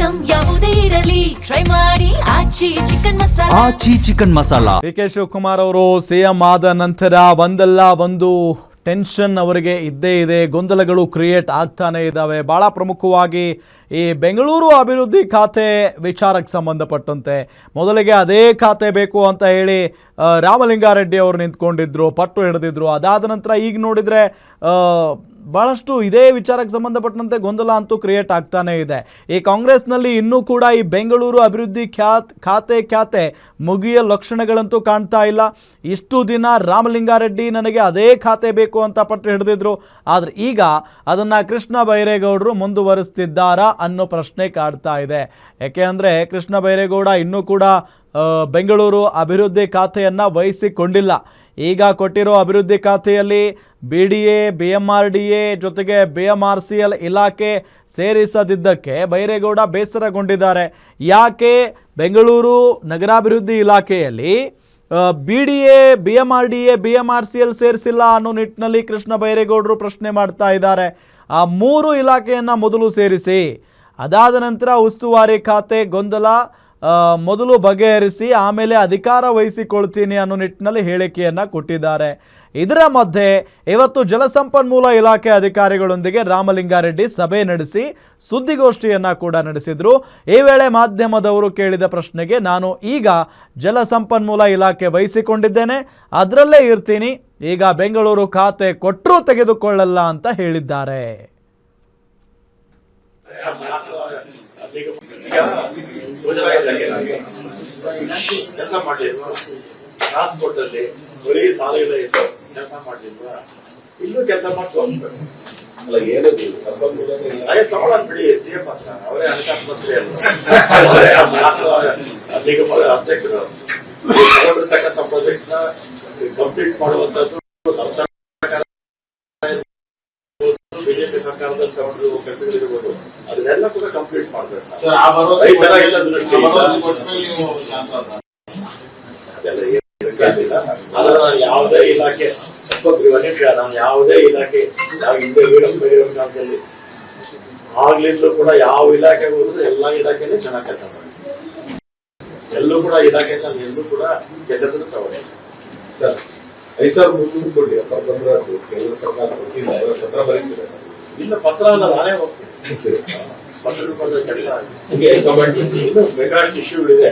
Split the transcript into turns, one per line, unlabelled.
Item ಯಾವುದೇ ಇರಲಿ try ಮಾಡಿ ಆಚಿ ಚಿಕನ್ ಮಸಾಲಾ.
ಡಿ.ಕೆ. ಶಿವಕುಮಾರ್ ಅವರು ಸಿಎಂ ಆದ ನಂತರ ಒಂದಲ್ಲ ಒಂದು ಟೆನ್ಷನ್ ಅವರಿಗೆ ಇದ್ದೇ ಇದೆ, ಗೊಂದಲಗಳು ಕ್ರಿಯೇಟ್ ಆಗ್ತಾನೆ ಇದ್ದಾವೆ. ಭಾಳ ಪ್ರಮುಖವಾಗಿ ಈ ಬೆಂಗಳೂರು ಅಭಿವೃದ್ಧಿ ಖಾತೆ ವಿಚಾರಕ್ಕೆ ಸಂಬಂಧಪಟ್ಟಂತೆ ಮೊದಲಿಗೆ ಅದೇ ಖಾತೆ ಬೇಕು ಅಂತ ಹೇಳಿ ರಾಮಲಿಂಗಾರೆಡ್ಡಿ ಅವರು ನಿಂತ್ಕೊಂಡಿದ್ರು, ಪಟ್ಟು ಹಿಡಿದಿದ್ರು. ಅದಾದ ನಂತರ ಈಗ ನೋಡಿದರೆ ಭಾಳಷ್ಟು ಇದೇ ವಿಚಾರಕ್ಕೆ ಸಂಬಂಧಪಟ್ಟಂತೆ ಗೊಂದಲ ಅಂತೂ ಕ್ರಿಯೇಟ್ ಆಗ್ತಾನೆ ಇದೆ. ಈ ಕಾಂಗ್ರೆಸ್ನಲ್ಲಿ ಇನ್ನೂ ಕೂಡ ಈ ಬೆಂಗಳೂರು ಅಭಿವೃದ್ಧಿ ಖಾತೆ ಮುಗಿಯ ಲಕ್ಷಣಗಳಂತೂ ಕಾಣ್ತಾ ಇಲ್ಲ. ಇಷ್ಟು ದಿನ ರಾಮಲಿಂಗಾರೆಡ್ಡಿ ನನಗೆ ಅದೇ ಖಾತೆ ಬೇಕು ಅಂತ ಪಟ್ಟು ಹಿಡಿದಿದ್ರು, ಆದರೆ ಈಗ ಅದನ್ನು ಕೃಷ್ಣ ಬೈರೇಗೌಡರು ಮುಂದುವರಿಸ್ತಿದ್ದಾರಾ ಅನ್ನೋ ಪ್ರಶ್ನೆ ಕಾಡ್ತಾ ಇದೆ. ಯಾಕೆ ಅಂದರೆ ಕೃಷ್ಣ ಬೈರೇಗೌಡ ಇನ್ನೂ ಕೂಡ ಬೆಂಗಳೂರು ಅಭಿವೃದ್ಧಿ ಖಾತೆಯನ್ನು ವಹಿಸಿಕೊಂಡಿಲ್ಲ. ಈಗ ಕೊಟ್ಟಿರೋ ಅಭಿವೃದ್ಧಿ ಖಾತೆಯಲ್ಲಿ BDA, BMRDA ಜೊತೆಗೆ BMRCL ಇಲಾಖೆ ಸೇರಿಸದಿದ್ದಕ್ಕೆ ಬೈರೇಗೌಡ ಬೇಸರಗೊಂಡಿದ್ದಾರೆ. ಯಾಕೆ ಬೆಂಗಳೂರು ನಗರಾಭಿವೃದ್ಧಿ ಇಲಾಖೆಯಲ್ಲಿ BDA, BMRDA, BMRCL ಸೇರಿಸಿಲ್ಲ ಅನ್ನೋ ನಿಟ್ಟಿನಲ್ಲಿ ಕೃಷ್ಣ ಬೈರೇಗೌಡರು ಪ್ರಶ್ನೆ ಮಾಡ್ತಾ ಇದ್ದಾರೆ. ಆ ಮೂರು ಇಲಾಖೆಯನ್ನು ಮೊದಲು ಸೇರಿಸಿ, ಅದಾದ ನಂತರ ಉಸ್ತುವಾರಿ ಖಾತೆ ಗೊಂದಲ ಮೊದಲು ಬಗೆಹರಿಸಿ ಆಮೇಲೆ ಅಧಿಕಾರ ವಹಿಸಿಕೊಳ್ತೀನಿ ಅನ್ನೋ ನಿಟ್ಟಿನಲ್ಲಿ ಹೇಳಿಕೆಯನ್ನು ಕೊಟ್ಟಿದ್ದಾರೆ. ಇದರ ಮಧ್ಯೆ ಇವತ್ತು ಜಲಸಂಪನ್ಮೂಲ ಇಲಾಖೆ ಅಧಿಕಾರಿಗಳೊಂದಿಗೆ ರಾಮಲಿಂಗಾರೆಡ್ಡಿ ಸಭೆ ನಡೆಸಿ ಸುದ್ದಿಗೋಷ್ಠಿಯನ್ನು ಕೂಡ ನಡೆಸಿದರು. ಈ ವೇಳೆ ಮಾಧ್ಯಮದವರು ಕೇಳಿದ ಪ್ರಶ್ನೆಗೆ ನಾನು ಈಗ ಜಲಸಂಪನ್ಮೂಲ ಇಲಾಖೆ ವಹಿಸಿಕೊಂಡಿದ್ದೇನೆ, ಅದರಲ್ಲೇ ಇರ್ತೀನಿ, ಈಗ ಬೆಂಗಳೂರು ಖಾತೆ ಕೊಟ್ಟರೂ ತೆಗೆದುಕೊಳ್ಳಲ್ಲ ಅಂತ ಹೇಳಿದ್ದಾರೆ.
ಕೆಲಸ ಮಾಡ್ಲಿಲ್ವಾ? ಟ್ರಾನ್ಸ್ಪೋರ್ಟ್ ಅಲ್ಲಿ ಬರೀ ಸಾಲಗಳ ಕೆಲಸ ಮಾಡ್ಲಿಲ್ವಾ? ಇಲ್ಲೂ ಕೆಲಸ ಮಾಡಿ ತೋರಿಸ್ಬೇಕು. ತಗೊಳ್ಳೋದ್ ಬಿಡಿ, ಸಿಎಂ ಅಂತ ಅವರೇ ಹಣಕಾಸು ಮಂತ್ರಿ ಅಲ್ಲ, ಅಧ್ಯಕ್ಷರು ತಗೊಂಡಿರ್ತಕ್ಕಂಥ ಪ್ರಾಜೆಕ್ಟ್ ನ ಕಂಪ್ಲೀಟ್ ಮಾಡುವಂತದ್ದು ಬಿಜೆಪಿ ಸರ್ಕಾರದಲ್ಲಿ ತಗೊಂಡಿರುವ ಕೆಲಸಗಳಿರ್ಬೋದು, ಅದನ್ನೆಲ್ಲ ಕೂಡ ಕಂಪ್ಲೀಟ್ ಮಾಡ್ಬೇಕು. ಅದೆಲ್ಲ ಅದನ್ನ ಯಾವುದೇ ಇಲಾಖೆ ನಾನು ಯಾವುದೇ ಇಲಾಖೆ ಹಿಂದೆ ವೀರಪ್ಪ ಕಾಲದಲ್ಲಿ ಆಗ್ಲಿಂದಲೂ ಕೂಡ ಯಾವ ಇಲಾಖೆ ಹೋದ್ರು ಎಲ್ಲಾ ಇಲಾಖೆನೇ ಚೆನ್ನಾಗಿ ಕೆಲಸ ಮಾಡಿ, ಎಲ್ಲೂ ಕೂಡ ಇಲಾಖೆ ಎಲ್ಲೂ ಕೂಡ ಕೆಲಸ ತಗೊಂಡೆ.
ಸರ್ 5,000 ಮುಂದೆ ಕೊಡಿ, ಕೇಂದ್ರ ಸರ್ಕಾರ ಕೊಟ್ಟಿಲ್ಲ, ಪತ್ರ ಬರೀತಿದೆ.
ಇಲ್ಲ, ಪತ್ರ ಅಲ್ಲ, ನಾನೇ ಹೋಗ್ತೀನಿ. ಪತ್ರ ಬೇಕಾದಷ್ಟು ಇಶ್ಯೂಗಳಿದೆ.